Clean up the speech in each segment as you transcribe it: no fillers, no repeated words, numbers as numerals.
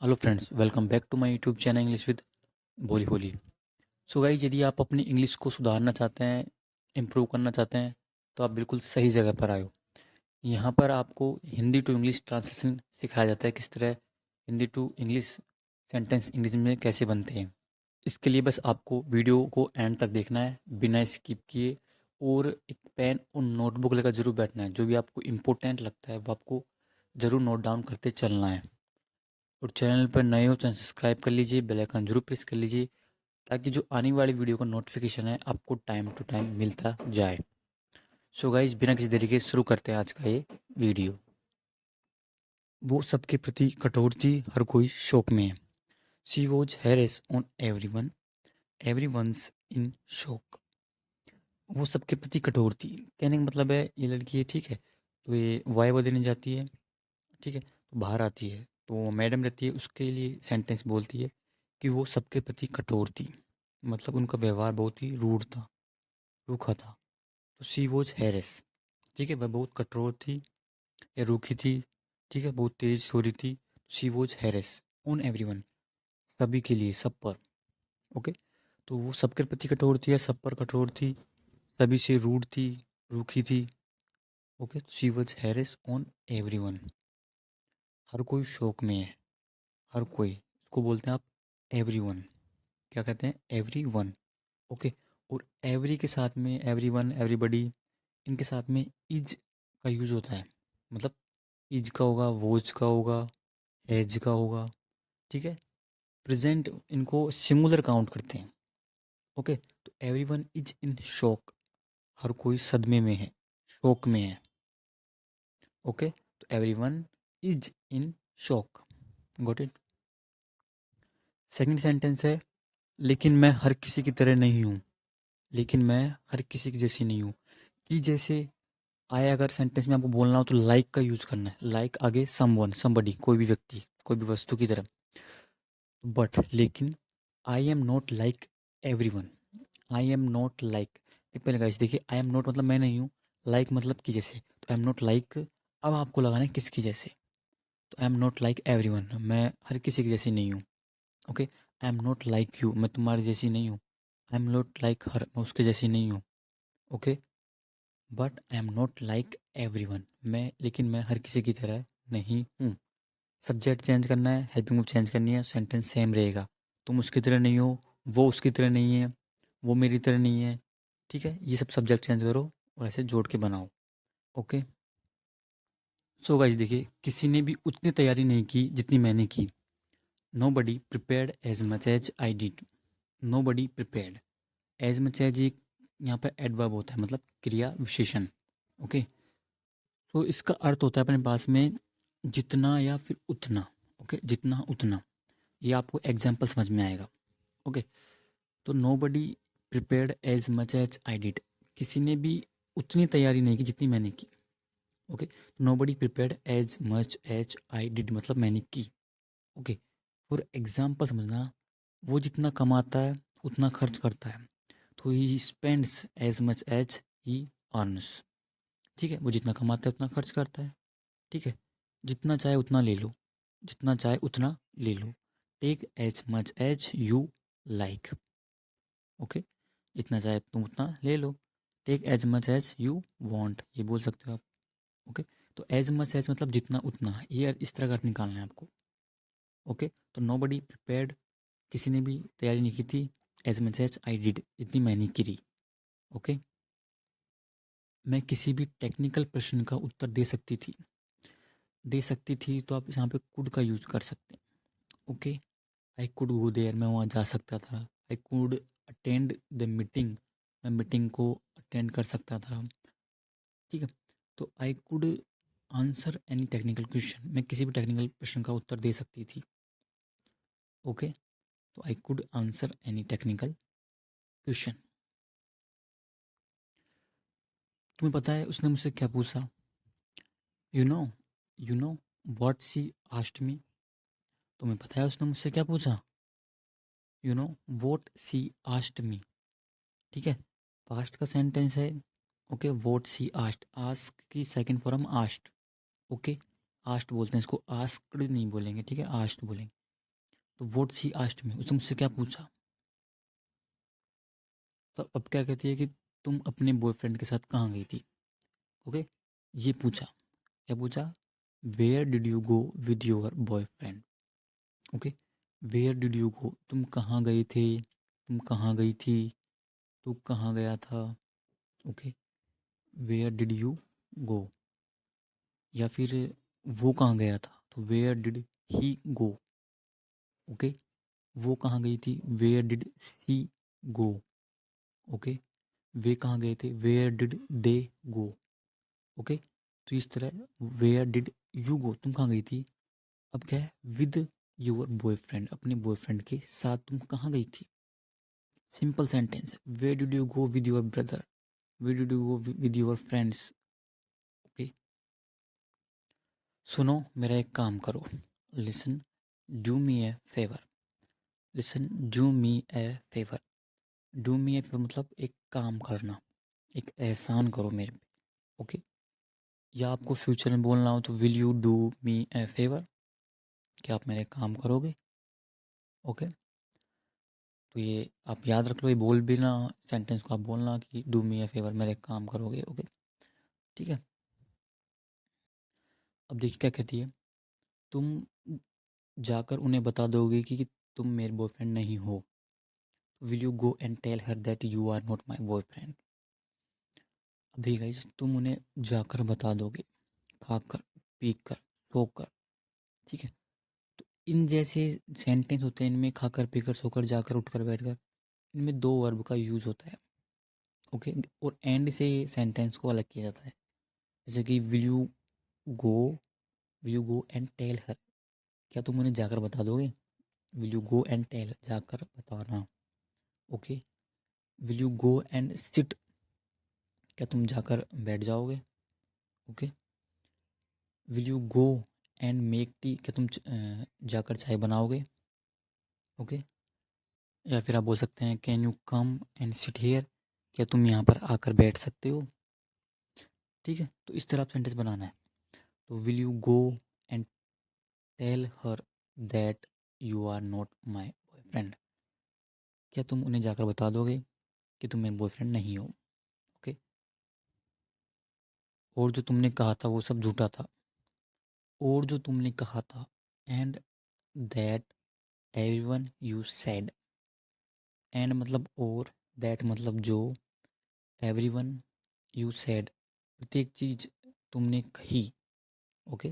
Hello friends, welcome back to my YouTube channel English with बोली होली। So guys, यदि आप अपनी इंग्लिश को सुधारना चाहते हैं, इम्प्रूव करना चाहते हैं, तो आप बिल्कुल सही जगह पर आए हो। यहाँ पर आपको हिंदी टू इंग्लिश ट्रांसलेशन सिखाया जाता है, किस तरह Hindi to English sentence English में कैसे बनते हैं। इसके लिए बस आपको वीडियो को एंड तक देखना है बिना स्किप किए, और एक पेन और नोटबुक लेकर जरूर बैठना है। जो भी आपको इम्पोर्टेंट लगता है वो आपको ज़रूर नोट डाउन करते चलना है। और चैनल पर नए हो चैनल सब्सक्राइब कर लीजिए, बेल आइकन जरूर प्रेस कर लीजिए, ताकि जो आने वाली वीडियो का नोटिफिकेशन है आपको टाइम टू टाइम मिलता जाए। सो गाइस, बिना किसी देरी के शुरू करते हैं आज का ये वीडियो। वो सबके प्रति कठोर थी, हर कोई शौक में है। She was harass on every once in shock. वो सबके प्रति कठोर थी, कहने का मतलब है ये लड़की है, ठीक है, तो ये वाइवा देने जाती है, ठीक है, तो बाहर आती है तो मैडम रहती है, उसके लिए सेंटेंस बोलती है कि वो सबके प्रति कठोर थी, मतलब उनका व्यवहार बहुत ही रूड था, रूखा था। तो सी वॉज हैरेस, ठीक है, वह बहुत कठोर थी या रूखी थी, ठीक है, बहुत तेज हो रही थी। सी वॉज हैरेस ऑन एवरीवन, सभी के लिए, सब पर। ओके, तो वो सबके प्रति कठोर थी या सब पर कठोर थी, सभी से रूड थी, रूखी थी। Okay, she was harass on everyone, हर कोई शौक में है, हर कोई, इसको बोलते हैं आप एवरीवन। क्या कहते हैं? एवरीवन। ओके, और एवरी के साथ में एवरीवन, एवरीबडी, इनके साथ में इज का यूज होता है। मतलब इज का होगा, वोज का होगा, हैज का होगा, ठीक है। प्रेजेंट इनको सिंगुलर काउंट करते हैं। ओके, तो एवरीवन इज इन शॉक, हर कोई सदमे में है, शोक में है। ओके, तो everyone is in shock. Got it. Second sentence है, लेकिन मैं हर किसी की तरह नहीं हूँ। लेकिन मैं हर किसी की जैसी नहीं हूँ। कि जैसे आए अगर सेंटेंस में आपको बोलना हो तो लाइक का यूज करना है। लाइक आगे समवन, समबडी, कोई भी व्यक्ति, कोई भी वस्तु की तरह। बट लेकिन I am not like everyone. I am not like, पहले गाइस देखिए, आई एम नॉट मतलब मैं नहीं हूँ, लाइक मतलब कि जैसे, तो आई एम नॉट लाइक, अब आपको लगाना है किसकी जैसे। तो I am not like everyone, मैं हर किसी की जैसी नहीं हूँ। Okay, I am not like you, मैं तुम्हारी जैसी नहीं हूँ। आई एम नॉट लाइक हर, मैं उसके जैसी नहीं हूँ। Okay, but I am not like everyone, मैं, लेकिन मैं हर किसी की तरह नहीं हूँ। सब्जेक्ट चेंज करना है, हेल्पिंग वर्ब चेंज करनी है, सेंटेंस सेम रहेगा। तुम उसकी तरह नहीं हो, वो उसकी तरह नहीं है, वो मेरी तरह नहीं है, ठीक है। ये सब सब्जेक्ट चेंज करो और ऐसे जोड़ के बनाओ। ओके, सो गाइस देखिए, किसी ने भी उतनी तैयारी नहीं की जितनी मैंने की। Nobody prepared as much as I did. Nobody prepared as much as, एक यहाँ पर एडवर्ब होता है, मतलब क्रिया विशेषण। ओके, तो इसका अर्थ होता है अपने पास में जितना या फिर उतना। ओके, जितना उतना, ये आपको एग्जाम्पल समझ में आएगा। ओके, तो nobody prepared as much as I did, किसी ने भी उतनी तैयारी नहीं की जितनी मैंने की। Okay, nobody prepared as much as I did मतलब मैंने की। ओके, फॉर एग्जाम्पल समझना, वो जितना कमाता है उतना खर्च करता है, तो he spends as much as he earns. ठीक है, वो जितना कमाता है उतना खर्च करता है, ठीक है। जितना चाहे उतना ले लो, जितना चाहे उतना ले लो। Take as much as you like. Okay, जितना चाहे तुम उतना ले लो। Take as much as you want, ये बोल सकते हो आप। ओके, तो एज मच एज मतलब जितना उतना, ये इस तरह का अर्थ निकालना है आपको। ओके, तो नो बडी प्रिपेयर्ड, किसी ने भी तैयारी नहीं की थी, as much as I did, जितनी मैंने करी। ओके, मैं किसी भी टेक्निकल प्रश्न का उत्तर दे सकती थी। दे सकती थी, तो आप यहाँ पे कुड का यूज कर सकते हैं। Okay, I could go there, मैं वहाँ जा सकता था। I could attend the meeting, मैं मीटिंग को अटेंड कर सकता था, ठीक है। तो I could answer any technical question, मैं किसी भी टेक्निकल प्रश्न का उत्तर दे सकती थी। ओके, तो I could answer any technical question. तुम्हें पता है उसने मुझसे क्या पूछा? You know, you know what she asked me. तुम्हें पता है उसने मुझसे क्या पूछा? You know what she asked me, ठीक है। पास्ट का सेंटेंस है। Okay, what she asked, asked की second form asked. Okay, asked बोलते हैं इसको, आस्क्ड नहीं बोलेंगे, ठीक है, आस्क्ड बोलेंगे। तो व्हाट शी आस्क्ड मी, उसने मुझसे क्या पूछा। तो अब क्या कहती है कि तुम अपने बॉयफ्रेंड के साथ कहाँ गई थी। ओके, ये पूछा, क्या पूछा, where did you go with your boyfriend. Okay, where did you go, तुम कहाँ गए थे, तुम कहाँ गई थी, तू कहाँ गया था। Okay, where did you go, या फिर वो कहाँ गया था, तो where did he go. Okay, वो कहाँ गई थी, where did she go. Okay, वे कहाँ गए थे, where did they go. Okay, तो इस तरह वेयर डिड यू गो, तुम कहाँ गई थी। अब क्या है, विद योर बॉयफ्रेंड, अपने बॉयफ्रेंड के साथ तुम कहाँ गई थी। Simple sentence, where did you go with your brother, where did you go with your friends. Okay, सुनो मेरा एक काम करो, listen do me a favour, listen do me a favour, do me a favour मतलब एक काम करना, एक एहसान करो मेरे पे। ओके, या आपको फ्यूचर में बोलना हो तो will you do me a favour, क्या आप मेरे काम करोगे। ओके, तो ये आप याद रख लो, ये बोल भी ना, सेंटेंस को आप बोलना कि डू मी ए फेवर, मेरे काम करोगे। ओके, ठीक है। अब देखिए क्या कहती है, तुम जाकर उन्हें बता दोगे कि तुम मेरे बॉयफ्रेंड नहीं हो। Will you go and tell her that you are not my boyfriend. अब देखिए गाइस, तुम उन्हें जाकर बता दोगे, खाकर, पीकर, सोकर, ठीक है। तो इन जैसे सेंटेंस होते हैं, इनमें खाकर, पीकर, सोकर, जाकर, उठकर, बैठकर, इनमें दो वर्ब का यूज होता है। ओके, और एंड से सेंटेंस को अलग किया जाता है। जैसे कि go will you go and tell her, क्या तुम उन्हें जाकर बता दोगे। Will you go and tell, जाकर बताना। Okay, will you go and sit, क्या तुम जाकर बैठ जाओगे। Okay, will you go and make tea, क्या तुम जाकर चाय बनाओगे। ओके, या फिर आप बोल सकते हैं can you come and sit here, क्या तुम यहाँ पर आकर बैठ सकते हो। ठीक है, तो इस तरह आप सेंटेंस बनाना है। तो will you go and tell her that you are not my boyfriend, क्या तुम उन्हें जाकर बता दोगे कि तुम मेरे बॉयफ्रेंड नहीं हो। ओके, और जो तुमने कहा था वो सब झूठा था, और जो तुमने कहा था, and that everyone you said, and मतलब और, दैट मतलब जो, एवरीवन यू सेड प्रत्येक चीज तुमने कही। ओके,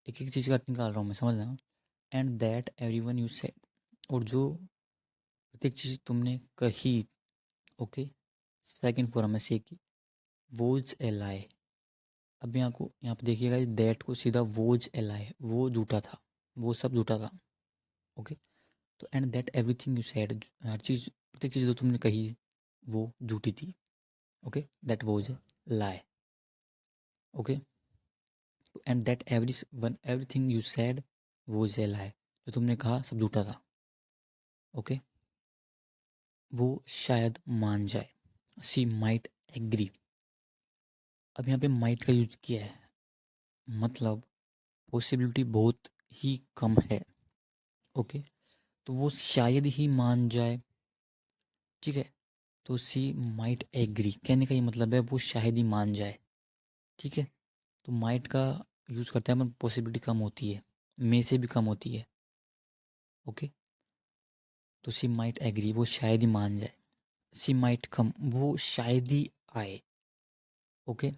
एक एक चीज का अर्थ निकाल रहा हूँ मैं, समझना। And that everyone you said, और जो प्रत्येक चीज तुमने कही। ओके, सेकंड फॉर्म में से की, वोज ए लाई। अब यहाँ पे देखिएगा, दैट को सीधा वोज ए लाई, वो झूठा था, वो सब झूठा था। ओके, तो and that everything you said, हर चीज, प्रत्येक चीज जो तुमने कही वो झूठी थी। Okay, that was a lie. Okay, and that everything you said was a lie, जो तुमने कहा सब झूठा था। ओके, वो शायद मान जाए, शी माइट एग्री। अब यहाँ पे माइट का यूज किया है, मतलब पॉसिबिलिटी बहुत ही कम है। ओके, तो वो शायद ही मान जाए। ठीक है, तो सी माइट एग्री कहने का ये मतलब है वो शायद ही मान जाए। ठीक है, तो माइट का यूज़ करते हैं अपन, पॉसिबिलिटी कम होती है, मे से भी कम होती है। ओके, तो सी माइट एग्री, वो शायद ही मान जाए। सी माइट कम, वो शायद ही आए। ओके,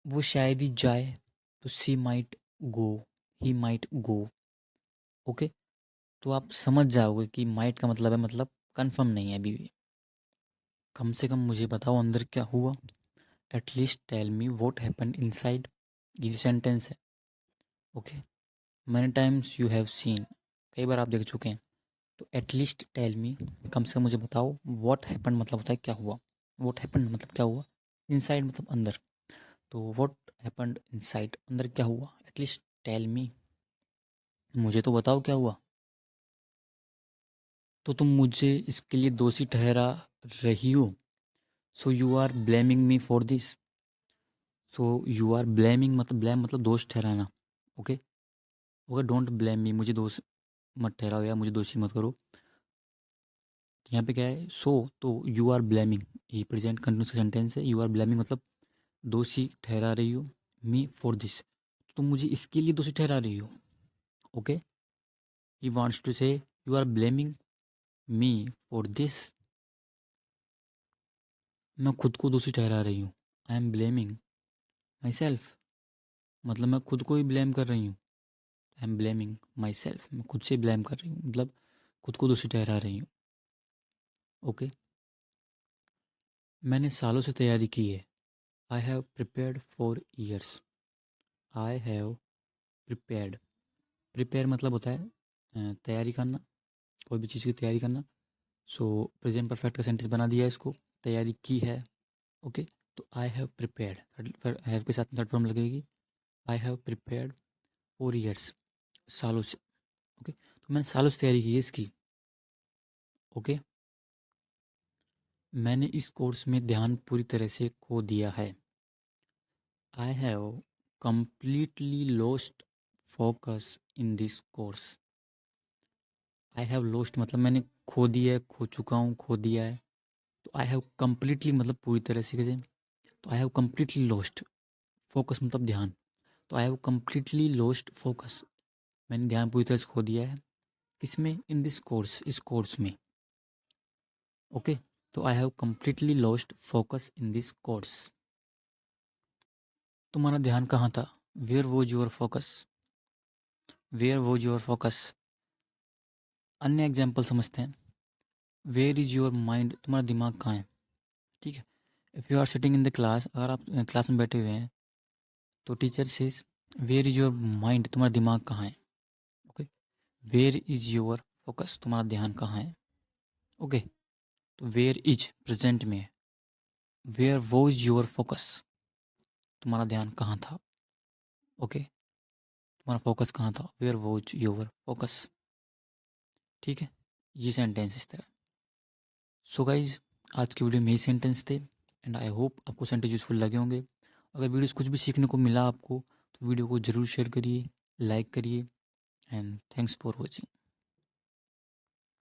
वो शायद ही जाए, तो she might go, he might go. Okay, तो आप समझ जाओगे कि माइट का मतलब है, मतलब कंफर्म नहीं है अभी भी। कम से कम मुझे बताओ अंदर क्या हुआ, at least tell me what happened inside, ये सेंटेंस है। Okay, many times you have seen, कई बार आप देख चुके हैं। तो एटलीस्ट टेल मी, कम से कम मुझे बताओ, व्हाट हैपेंड मतलब होता है क्या हुआ, व्हाट हैपेंड मतलब क्या हुआ, इनसाइड मतलब अंदर, तो व्हाट हैपेंड इनसाइड, अंदर क्या हुआ, एटलीस्ट टेल मी, मुझे तो बताओ क्या हुआ। तो तुम मुझे इसके लिए दोषी ठहरा रही हो, so you are blaming me for this. So you are blaming मतलब, ब्लेम मतलब दोष ठहराना। Okay, okay, don't blame me, मुझे दोष मत ठहराओ या मुझे दोषी मत करो। यहाँ पे क्या है, सो तो यू आर ब्लेमिंग, ये प्रेजेंट कंटिन्यूस सेंटेंस है। यू आर ब्लेमिंग मतलब दोषी ठहरा रही हो मी फॉर दिस, तुम मुझे इसके लिए दोषी ठहरा रही हो। Okay, he wants to say you are blaming me for this, मैं खुद को दोषी ठहरा रही हूँ। I am blaming myself, मतलब मैं खुद को ही ब्लेम कर रही हूँ। I am blaming myself, मैं खुद से ब्लेम कर रही हूँ, मतलब खुद को दोषी ठहरा रही हूँ। ओके, मैंने सालों से तैयारी की है। I have prepared for years. I have prepared, prepare मतलब होता है तैयारी करना, कोई भी चीज़ की तैयारी करना। सो प्रेजेंट परफेक्ट का सेंटेंस बना दिया है इसको, तैयारी की है। ओके, तो आई हैव प्रिपेयर्ड, हैव के साथ थर्ड फॉर्म लगेगी। I have prepared for years, सालों से। ओके, तो मैंने सालों से तैयारी की है इसकी। ओके, मैंने इस कोर्स में ध्यान पूरी तरह से खो दिया है। I have completely lost focus in this course। I have lost मतलब मैंने खो दिया है, खो चुका हूँ, खो दिया है। तो आई हैव completely मतलब पूरी तरह से कैसे, तो I have completely lost focus मतलब ध्यान, तो I have completely lost focus, मैंने ध्यान पूरी तरह से खो दिया है। किसमें, इन दिस कोर्स, इस कोर्स में। ओके, तो I have completely lost focus in this course। तुम्हारा ध्यान कहाँ था, where was your focus, where was your focus. अन्य एग्जाम्पल समझते हैं। वेयर इज़ योर माइंड, तुम्हारा दिमाग कहाँ है। ठीक है, if you are sitting in the class, अगर आप क्लास में बैठे हुए हैं तो teacher says where is your mind, तुम्हारा दिमाग कहाँ है। Okay, where is your focus, तुम्हारा ध्यान कहाँ है। ओके, तो वेयर इज प्रेजेंट में है, वेयर वॉज योर फोकस, तुम्हारा ध्यान कहाँ था। ओके, तुम्हारा फोकस कहाँ था, वेयर वॉज योर फोकस। ठीक है, ये सेंटेंस इस तरह। सो गाइज, आज की वीडियो में यही सेंटेंस थे एंड आई होप आपको सेंटेंस यूजफुल लगे होंगे। अगर वीडियो से कुछ भी सीखने को मिला आपको तो वीडियो को ज़रूर शेयर करिए, लाइक करिए एंड थैंक्स फॉर वॉचिंग।